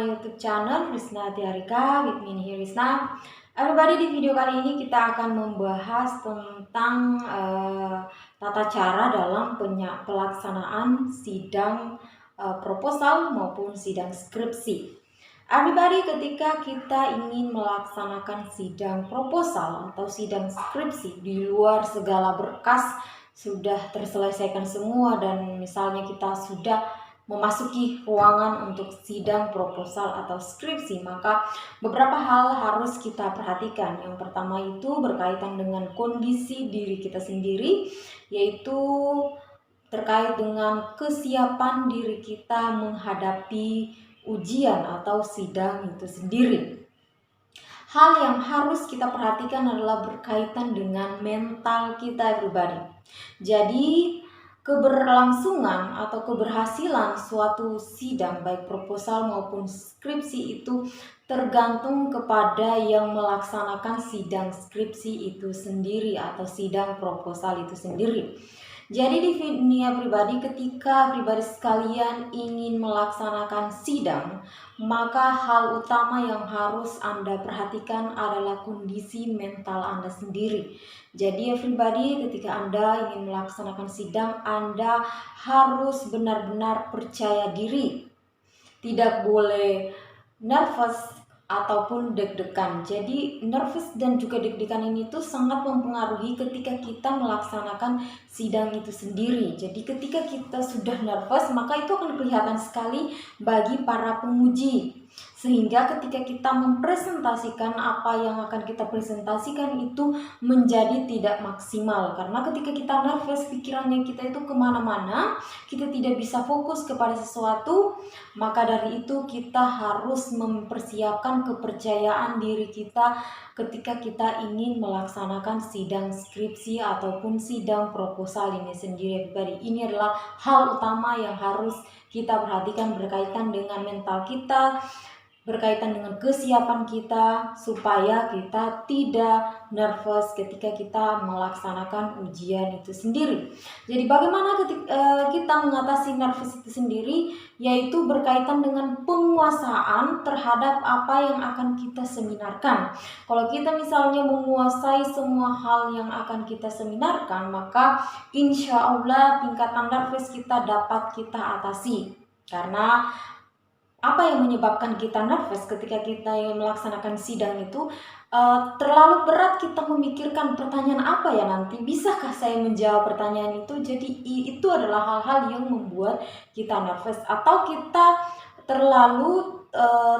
my YouTube channel Risna Tiarika with me here Risna. Everybody, di video kali ini kita akan membahas tentang tata cara dalam pelaksanaan sidang proposal maupun sidang skripsi. Everybody, ketika kita ingin melaksanakan sidang proposal atau sidang skripsi di luar segala berkas sudah terselesaikan semua dan misalnya kita sudah memasuki ruangan untuk sidang proposal atau skripsi, maka beberapa hal harus kita perhatikan. Yang pertama itu berkaitan dengan kondisi diri kita sendiri, yaitu terkait dengan kesiapan diri kita menghadapi ujian atau sidang itu sendiri. Hal yang harus kita perhatikan adalah berkaitan dengan mental kita, everybody. Jadi keberlangsungan atau keberhasilan suatu sidang baik proposal maupun skripsi itu tergantung kepada yang melaksanakan sidang skripsi itu sendiri atau sidang proposal itu sendiri. Jadi di dunia pribadi, ketika pribadi sekalian ingin melaksanakan sidang, maka hal utama yang harus Anda perhatikan adalah kondisi mental Anda sendiri. Jadi everybody, ketika Anda ingin melaksanakan sidang, Anda harus benar-benar percaya diri. Tidak boleh nervous ataupun deg-degan. Jadi nervous dan juga deg-degan ini tuh sangat mempengaruhi ketika kita melaksanakan sidang itu sendiri. Jadi ketika kita sudah nervous, maka itu akan kelihatan sekali bagi para penguji. Sehingga ketika kita mempresentasikan apa yang akan kita presentasikan itu menjadi tidak maksimal. Karena ketika kita nervous, pikirannya kita itu kemana-mana, kita tidak bisa fokus kepada sesuatu. Maka dari itu kita harus mempersiapkan kepercayaan diri kita ketika kita ingin melaksanakan sidang skripsi ataupun sidang proposal ini sendiri. Ini adalah hal utama yang harus kita perhatikan berkaitan dengan mental kita, berkaitan dengan kesiapan kita supaya kita tidak nervous ketika kita melaksanakan ujian itu sendiri. Jadi bagaimana ketika kita mengatasi nervous itu sendiri, yaitu berkaitan dengan penguasaan terhadap apa yang akan kita seminarkan. Kalau kita misalnya menguasai semua hal yang akan kita seminarkan, maka insya Allah tingkatan nervous kita dapat kita atasi. Karena apa yang menyebabkan kita nervous ketika kita melaksanakan sidang itu terlalu berat kita memikirkan pertanyaan apa ya nanti, bisakah saya menjawab pertanyaan itu. Jadi itu adalah hal-hal yang membuat kita nervous, atau kita terlalu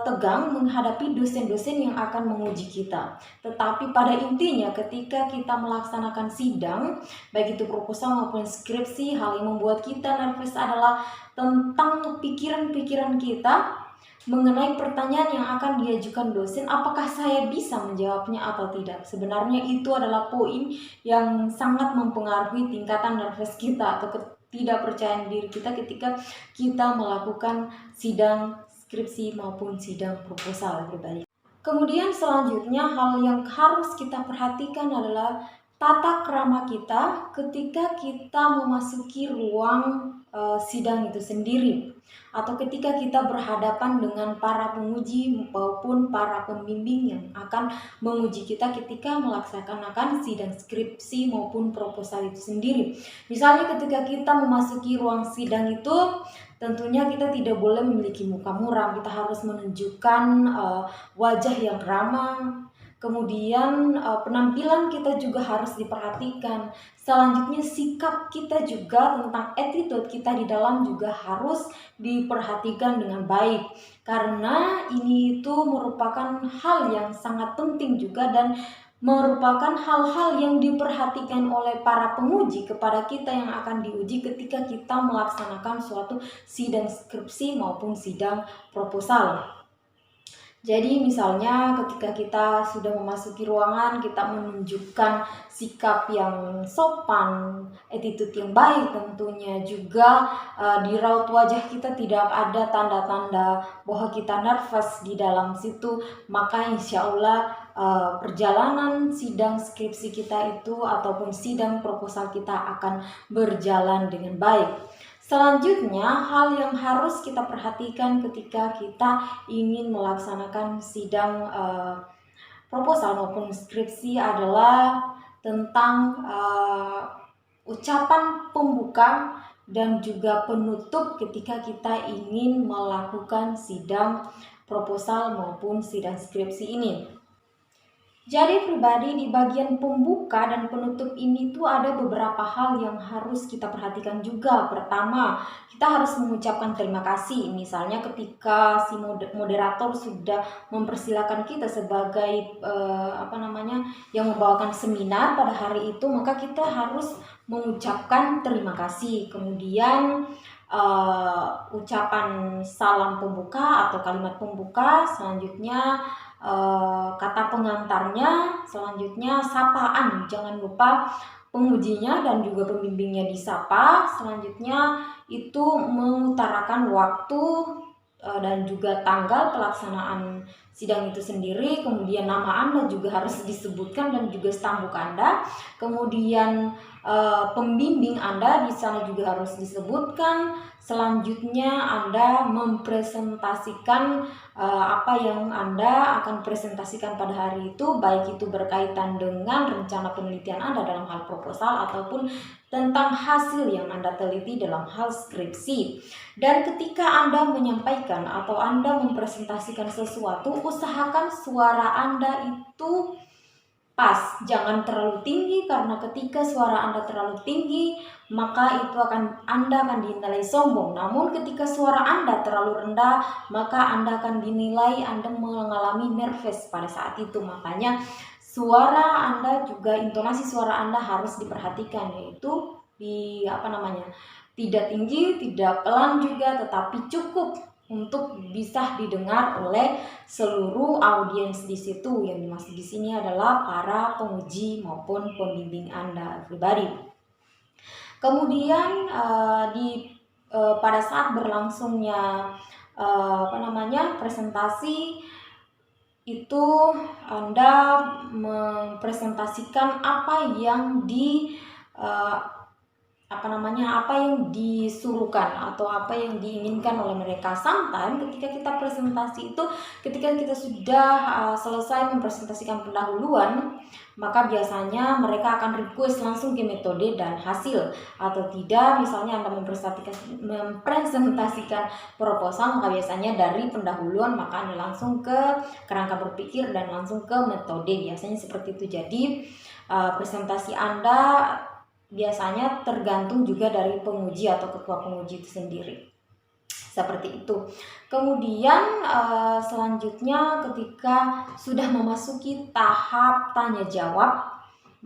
tegang menghadapi dosen-dosen yang akan menguji kita. Tetapi pada intinya ketika kita melaksanakan sidang, baik itu proposal maupun skripsi, hal yang membuat kita nervous adalah tentang pikiran-pikiran kita mengenai pertanyaan yang akan diajukan dosen, apakah saya bisa menjawabnya atau tidak. Sebenarnya itu adalah poin yang sangat mempengaruhi tingkatan nervous kita atau ketidakpercayaan diri kita ketika kita melakukan sidang skripsi maupun sidang proposal pribadi. Kemudian selanjutnya hal yang harus kita perhatikan adalah tata krama kita ketika kita memasuki ruang sidang itu sendiri, atau ketika kita berhadapan dengan para penguji maupun para pembimbing yang akan menguji kita ketika melaksanakan sidang skripsi maupun proposal itu sendiri. Misalnya ketika kita memasuki ruang sidang itu, tentunya kita tidak boleh memiliki muka muram, kita harus menunjukkan wajah yang ramah. Kemudian penampilan kita juga harus diperhatikan. Selanjutnya sikap kita juga tentang attitude kita di dalam juga harus diperhatikan dengan baik. Karena ini itu merupakan hal yang sangat penting juga dan merupakan hal-hal yang diperhatikan oleh para penguji kepada kita yang akan diuji ketika kita melaksanakan suatu sidang skripsi maupun sidang proposal. Jadi misalnya ketika kita sudah memasuki ruangan, kita menunjukkan sikap yang sopan, attitude yang baik tentunya. Juga di raut wajah kita tidak ada tanda-tanda bahwa kita nervous di dalam situ. Maka insya Allah perjalanan sidang skripsi kita itu ataupun sidang proposal kita akan berjalan dengan baik. Selanjutnya, hal yang harus kita perhatikan ketika kita ingin melaksanakan sidang proposal maupun skripsi adalah tentang ucapan pembuka dan juga penutup ketika kita ingin melakukan sidang proposal maupun sidang skripsi ini. Jadi pribadi di bagian pembuka dan penutup ini tuh ada beberapa hal yang harus kita perhatikan juga. Pertama, kita harus mengucapkan terima kasih. Misalnya ketika si moderator sudah mempersilahkan kita sebagai yang membawakan seminar pada hari itu, maka kita harus mengucapkan terima kasih. Kemudian ucapan salam pembuka atau kalimat pembuka, selanjutnya kata pengantarnya, selanjutnya sapaan, jangan lupa pengujinya dan juga pembimbingnya disapa. Selanjutnya itu mengutarakan waktu dan juga tanggal pelaksanaan sidang itu sendiri. Kemudian nama Anda juga harus disebutkan dan juga stambuk Anda. Kemudian pembimbing Anda di sana juga harus disebutkan. Selanjutnya Anda mempresentasikan apa yang Anda akan presentasikan pada hari itu, baik itu berkaitan dengan rencana penelitian Anda dalam hal proposal ataupun tentang hasil yang Anda teliti dalam hal skripsi. Dan ketika Anda menyampaikan atau Anda mempresentasikan sesuatu, usahakan suara Anda itu pas, jangan terlalu tinggi, karena ketika suara Anda terlalu tinggi maka itu Anda akan dinilai sombong. Namun ketika suara Anda terlalu rendah maka Anda akan dinilai Anda mengalami nervous pada saat itu. Makanya suara Anda juga, intonasi suara Anda harus diperhatikan, yaitu tidak tinggi, tidak pelan juga, tetapi cukup untuk bisa didengar oleh seluruh audiens di situ. Yang dimaksud di sini adalah para penguji maupun pembimbing Anda pribadi. Kemudian pada saat berlangsungnya presentasi itu, Anda mempresentasikan apa yang disuruhkan atau apa yang diinginkan oleh mereka. Sometimes ketika kita presentasi itu, ketika kita sudah selesai mempresentasikan pendahuluan, maka biasanya mereka akan request langsung ke metode dan hasil. Atau tidak, misalnya Anda mempresentasikan proposal, maka biasanya dari pendahuluan maka Anda langsung ke kerangka berpikir dan langsung ke metode, biasanya seperti itu. Jadi presentasi Anda biasanya tergantung juga dari penguji atau ketua penguji itu sendiri, seperti itu. Kemudian selanjutnya ketika sudah memasuki tahap tanya jawab,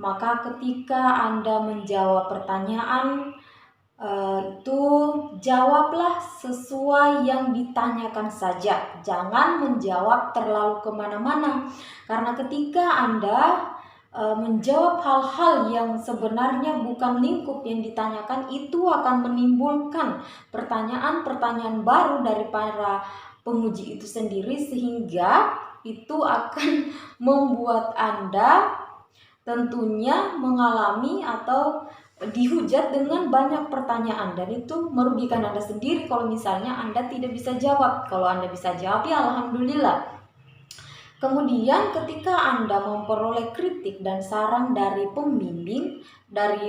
maka ketika Anda menjawab pertanyaan itu jawablah sesuai yang ditanyakan saja, jangan menjawab terlalu kemana-mana, karena ketika Anda menjawab hal-hal yang sebenarnya bukan lingkup yang ditanyakan, itu akan menimbulkan pertanyaan-pertanyaan baru dari para penguji itu sendiri, sehingga itu akan membuat Anda tentunya mengalami atau dihujat dengan banyak pertanyaan, dan itu merugikan Anda sendiri kalau misalnya Anda tidak bisa jawab. Kalau Anda bisa jawab, ya alhamdulillah. Kemudian ketika Anda memperoleh kritik dan saran dari pembimbing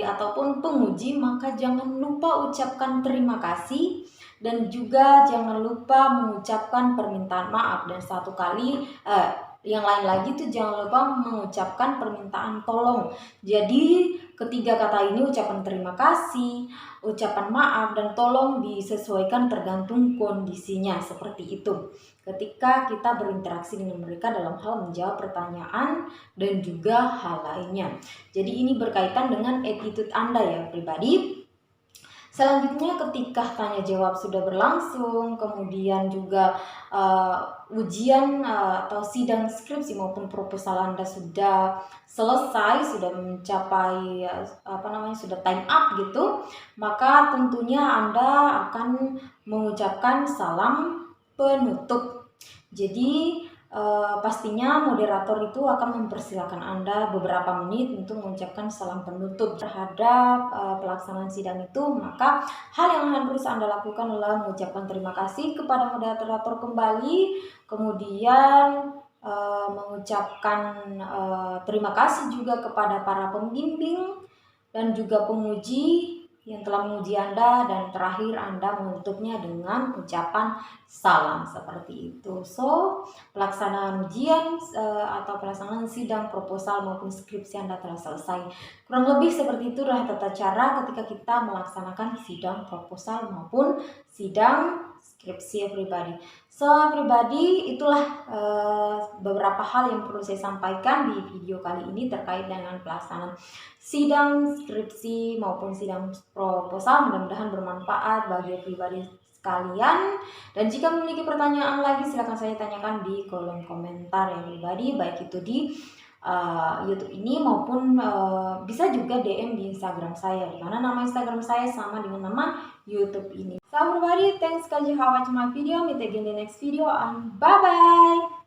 ataupun penguji, maka jangan lupa ucapkan terima kasih dan juga jangan lupa mengucapkan permintaan maaf. Dan satu kali yang lain lagi tuh jangan lupa mengucapkan permintaan tolong. Jadi ketiga kata ini, ucapan terima kasih, ucapan maaf, dan tolong, disesuaikan tergantung kondisinya, seperti itu. Ketika kita berinteraksi dengan mereka dalam hal menjawab pertanyaan dan juga hal lainnya. Jadi ini berkaitan dengan attitude Anda ya pribadi. Selanjutnya ketika tanya jawab sudah berlangsung, kemudian juga ujian atau sidang skripsi maupun proposal Anda sudah selesai, sudah mencapai sudah time up gitu, maka tentunya Anda akan mengucapkan salam penutup. Jadi pastinya moderator itu akan mempersilahkan Anda beberapa menit untuk mengucapkan salam penutup terhadap pelaksanaan sidang itu. Maka hal yang harus Anda lakukan adalah mengucapkan terima kasih kepada moderator kembali, kemudian mengucapkan terima kasih juga kepada para pembimbing dan juga penguji yang telah menguji Anda, dan terakhir Anda menutupnya dengan ucapan salam seperti itu. So, pelaksanaan ujian atau pelaksanaan sidang proposal maupun skripsi Anda telah selesai. Kurang lebih seperti itulah tata cara ketika kita melaksanakan sidang proposal maupun sidang skripsi everybody. So everybody, itulah beberapa hal yang perlu saya sampaikan di video kali ini terkait dengan pelaksanaan sidang skripsi maupun sidang proposal. Mudah-mudahan bermanfaat bagi everybody sekalian, dan jika memiliki pertanyaan lagi silahkan saya tanyakan di kolom komentar ya everybody, baik itu di YouTube ini maupun bisa juga DM di Instagram saya, di mana nama Instagram saya sama dengan nama YouTube ini. So everybody, thanks guys you have watched my video. Meet again in the next video and bye bye.